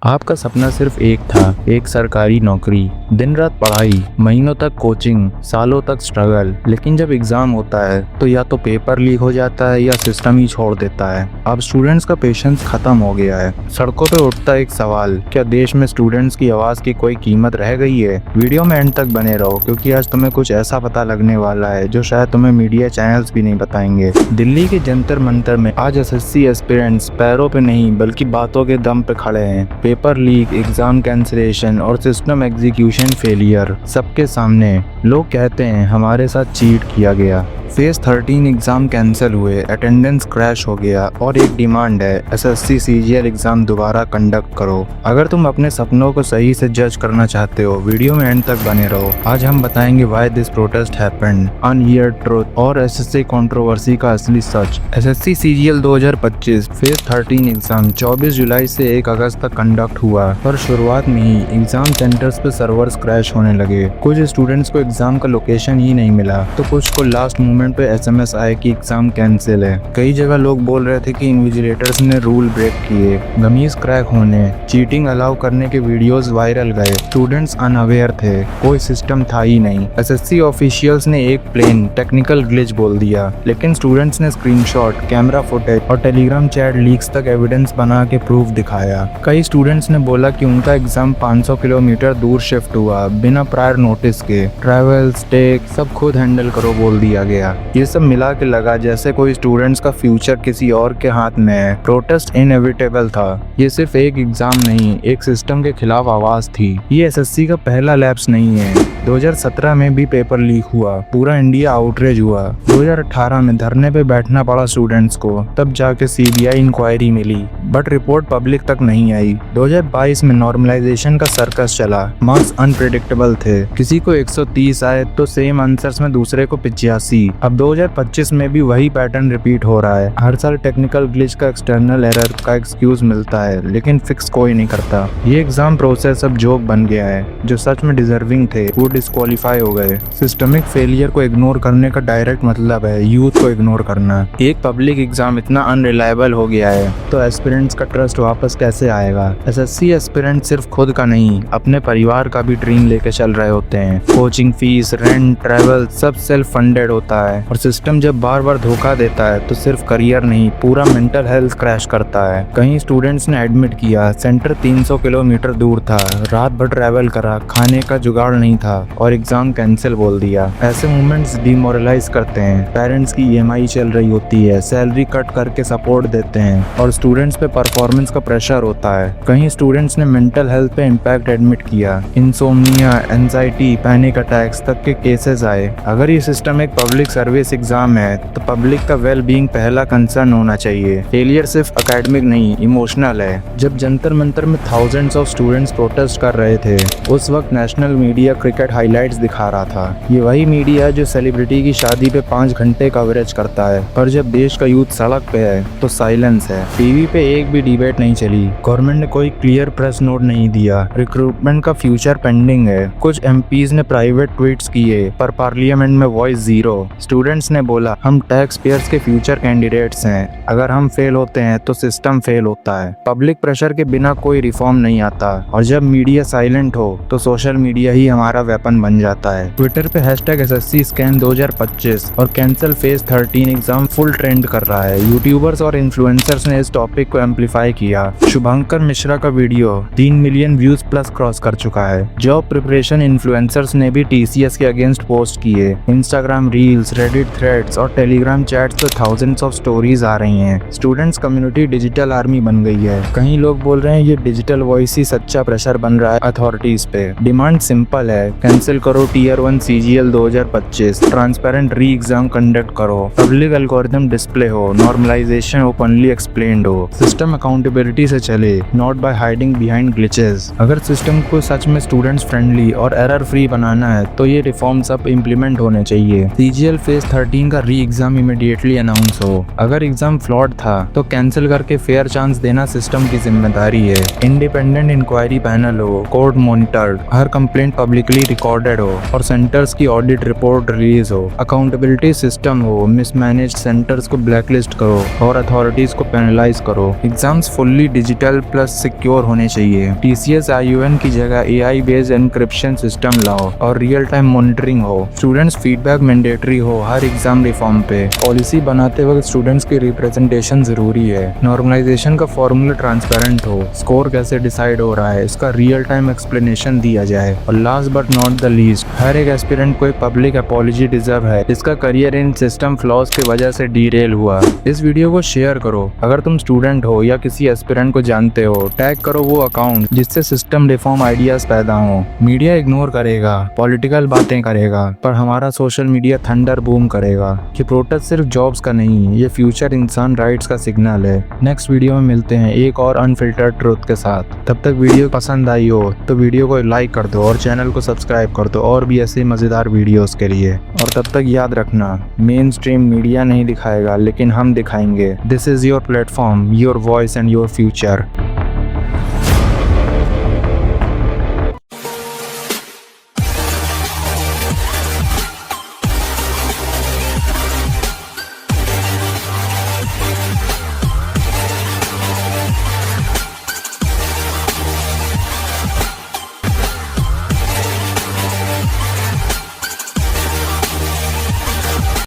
आपका सपना सिर्फ एक था, एक सरकारी नौकरी। दिन रात पढ़ाई, महीनों तक कोचिंग, सालों तक स्ट्रगल। लेकिन जब एग्जाम होता है तो या तो पेपर लीक हो जाता है या सिस्टम ही छोड़ देता है। अब स्टूडेंट्स का पेशेंस खत्म हो गया है। सड़कों पे उठता एक सवाल, क्या देश में स्टूडेंट्स की आवाज की कोई कीमत रह गई है? वीडियो में एंड तक बने रहो, क्योंकि आज तुम्हें कुछ ऐसा पता लगने वाला है जो शायद तुम्हें मीडिया चैनल्स भी नहीं बताएंगे। दिल्ली के जंतर मंतर में आज एसएससी एस्पिरेंट्स पैरों पे नहीं बल्कि बातों के दम पे खड़े हैं। पेपर लीक, एग्जाम कैंसिलेशन और सिस्टम एग्जीक्यूशन फेलियर सबके सामने। लोग कहते हैं हमारे साथ चीट किया गया। फेज 13 एग्जाम कैंसिल हुए, अटेंडेंस क्रैश हो गया और एक डिमांड है, एसएससी सीजीएल एग्जाम दोबारा कंडक्ट करो। अगर तुम अपने सपनों को सही से जज करना चाहते हो, वीडियो में एंड तक बने रहो। आज हम बताएंगे why this protest happened, unheard truth और एसएससी कंट्रोवर्सी का असली सच। एसएससी सीजीएल 2025 फेज 13 एग्जाम 24 जुलाई से 1 अगस्त तक कंडक्ट हुआ, पर शुरुआत में ही एग्जाम सेंटर्स पे सर्वर्स क्रैश होने लगे। कुछ स्टूडेंट्स को एग्जाम का लोकेशन ही नहीं मिला तो कुछ को लास्ट मोमेंट पे एसएमएस आए कि एग्जाम कैंसिल है। कई जगह लोग बोल रहे थे कि इन्विजिलेटर्स ने रूल ब्रेक किए। गमीज क्रैक होने, चीटिंग अलाउ करने के वीडियोस वायरल गए। स्टूडेंट्स अनअवेयर थे, कोई सिस्टम था ही नहीं। एसएससी ऑफिशियल्स ने एक प्लेन टेक्निकल ग्लिच बोल दिया, लेकिन स्टूडेंट्स ने स्क्रीनशॉट, कैमरा फुटेज और टेलीग्राम चैट लीक्स तक एविडेंस बना के प्रूफ दिखाया। कई स्टूडेंट्स ने बोला कि उनका एग्जाम 500 किलोमीटर दूर शिफ्ट हुआ बिना प्रायर नोटिस के। ट्रैवल, स्टे सब खुद हैंडल करो बोल दिया गया। ये सब मिला के लगा जैसे कोई स्टूडेंट्स का फ्यूचर किसी और के हाथ में है। प्रोटेस्ट इनएविटेबल था। ये सिर्फ एक एग्जाम नहीं, एक सिस्टम के खिलाफ आवाज थी। ये एसएससी का पहला लैप्स नहीं है। 2017 में भी पेपर लीक हुआ, पूरा इंडिया आउटरेज हुआ। 2018 में धरने पे बैठना पड़ा स्टूडेंट्स को, तब जाके सीबीआई इंक्वायरी मिली, बट रिपोर्ट पब्लिक तक नहीं आई। 2022 में नॉर्मलाइजेशन का सर्कस चला, मार्क्स अनप्रेडिक्टेबल थे। किसी को 130 आए तो सेम आंसर्स में दूसरे को 85। अब 2025 में भी वही पैटर्न रिपीट हो रहा है। हर साल टेक्निकल ग्लिच का एक्सटर्नल एरर का एक्सक्यूज मिलता है, लेकिन फिक्स कोई नहीं करता। ये एग्जाम प्रोसेस अब जोक बन गया है। जो सच में डिजर्विंग थे वो डिस्क्वालीफाई हो गए। सिस्टमिक फेलियर को इग्नोर करने का डायरेक्ट मतलब है यूथ को इग्नोर करना। एक पब्लिक एग्जाम इतना अनरिलायबल हो गया है तो एस्पिरेंट्स का ट्रस्ट वापस कैसे आएगा? एसएससी एस्पिरेंट सिर्फ खुद का नहीं, अपने परिवार का भी ड्रीम लेके चल रहे होते हैं। कोचिंग फीस, रेंट, ट्रैवल सब सेल्फ फंडेड होता है, और सिस्टम जब बार बार धोखा देता है तो सिर्फ करियर नहीं, पूरा मेंटल हेल्थ क्रैश करता है। कई स्टूडेंट्स ने एडमिट किया, सेंटर 300 किलोमीटर दूर था, रात भर ट्रैवल करा, खाने का जुगाड़ नहीं था और एग्जाम कैंसिल बोल दिया। ऐसे मोमेंट्स डिमोरलाइज करते हैं। पेरेंट्स की ईएमआई चल रही होती है, सैलरी कट करके सपोर्ट देते हैं और स्टूडेंट्स पे परफॉर्मेंस का प्रेशर होता है। कई स्टूडेंट्स ने मेंटल हेल्थ पे इम्पैक्ट एडमिट किया, इंसोम्निया, एंजाइटी, पैनिक अटैक्स तक के केसेस आए। अगर ये सिस्टम एक पब्लिक सर्विस एग्जाम है तो पब्लिक का वेल बीइंग पहला कंसर्न होना चाहिए। फेलियर सिर्फ एकेडमिक नहीं, इमोशनल है। जब जंतर मंतर में थाउजेंड्स ऑफ स्टूडेंट्स प्रोटेस्ट कर रहे थे, उस वक्त नेशनल मीडिया क्रिकेट हाइलाइट्स दिखा रहा था। ये वही मीडिया है जो सेलिब्रिटी की शादी पे 5 घंटे कवरेज करता है, पर जब देश का यूथ सड़क पे है तो साइलेंस है। टीवी पे एक भी डिबेट नहीं चली, गवर्नमेंट ने कोई क्लियर प्रेस नोट नहीं दिया, रिक्रूटमेंट का फ्यूचर पेंडिंग है। कुछ एमपीज ने प्राइवेट ट्वीट्स किए पर पार्लियामेंट में वॉइस जीरो। स्टूडेंट्स ने बोला हम टैक्स पेयर्स के फ्यूचर कैंडिडेट्स हैं, अगर हम फेल होते हैं तो सिस्टम फेल होता है। पब्लिक प्रेशर के बिना कोई रिफॉर्म नहीं आता, और जब मीडिया साइलेंट हो तो सोशल मीडिया ही हमारा वेपन बन जाता है। ट्विटर पे #SSC स्कैन 2025 और cancel phase 13 exam full trend कर रहा है। यूट्यूबर्स और इन्फ्लुएंसर्स ने इस टॉपिक को एम्पलीफाई किया। शुभंकर मिश्रा का video 3 million views plus cross कर चुका है। जॉब प्रिपरेशन इन्फ्लुएंसर्स ने भी टीसीएस के अगेंस्ट पोस्ट किए। इंस्टाग्राम रील्स, रेडिट थ्रेड्स और टेलीग्राम चैट्स पे थाउजेंड्स ऑफ स्टोरीज आ रही हैं। स्टूडेंट्स कम्युनिटी डिजिटल आर्मी बन गई है। कई लोग बोल रहे हैं ये डिजिटल वॉइस ही सच्चा प्रेशर बन रहा है अथॉरिटीज पे। डिमांड सिंपल है, कैंसिल करो tier 1 CGL 2025, transparent re exam conduct करो, पब्लिक एल्गोरिथम डिस्प्ले हो, नॉर्मलाइजेशन ओपनली एक्सप्लेन्ड हो, सिस्टम अकाउंटेबिलिटी से चले, not by hiding behind glitches. अगर सिस्टम को सच में स्टूडेंट्स फ्रेंडली और एरर फ्री बनाना है तो ये रिफॉर्म सब इम्प्लीमेंट होने चाहिए। सीजीएल फेज 13 का री एग्जाम इमीडिएटली अनाउंस हो। अगर एग्जाम फ्लॉड था तो कैंसिल करके फेयर चांस देना सिस्टम की जिम्मेदारी है। इंडिपेंडेंट इंक्वायरी पैनल हो, कोर्ट मॉनिटर्ड, हर कंप्लेंट पब्लिकली रिकॉर्डेड हो और सेंटर्स की ऑडिट रिपोर्ट रिलीज हो, अकाउंटेबिलिटी सिस्टम हो, मिसमैनेज्ड सेंटर्स को ब्लैकलिस्ट करो और अथॉरिटीज को पेनलाइज करो। Exams fully digital plus secure होने चाहिए। TCS IUN की जगह AI बेस्ड एनक्रिप्शन सिस्टम लाओ और रियल टाइम मॉनिटरिंग हो। स्टूडेंट्स फीडबैक मैंडेटरी हो हर एग्जाम रिफॉर्म पे। पॉलिसी बनाते वक्त स्टूडेंट्स की रिप्रेजेंटेशन जरूरी है। नॉर्मलाइजेशन का फॉर्मूला ट्रांसपेरेंट हो, स्कोर कैसे डिसाइड हो रहा है इसका रियल टाइम एक्सप्लेनेशन दिया जाए। और last but not the least, हर एक एस्पिरेंट को एक पब्लिक अपॉलजी डिजर्व है। इसका करियर इन सिस्टम फ्लॉज की वजह से डीरेल हुआ। इस वीडियो को शेयर करो। अगर तुम स्टूडेंट हो या किसी एस्पिरेंट को जानते हो, टैग करो वो अकाउंट जिससे सिस्टम रिफॉर्म आइडियाज पैदा हो। मीडिया इग्नोर करेगा, पॉलिटिकल बातें करेगा, पर हमारा सोशल मीडिया थंडर बूम करेगा कि प्रोटेस्ट सिर्फ जॉब्स का नहीं, ये फ्यूचर इंसान राइट्स का सिग्नल है। नेक्स्ट वीडियो में मिलते हैं एक और अनफिल्टर्ड ट्रुथ के साथ। तब तक वीडियो पसंद आई हो तो वीडियो को लाइक कर दो और चैनल को सब्सक्राइब कर दो और भी ऐसे मजेदार वीडियोस के लिए। और तब तक याद रखना, मेन स्ट्रीम मीडिया नहीं दिखाएगा लेकिन हम दिखाएंगे। This is your platform, your voice and your future.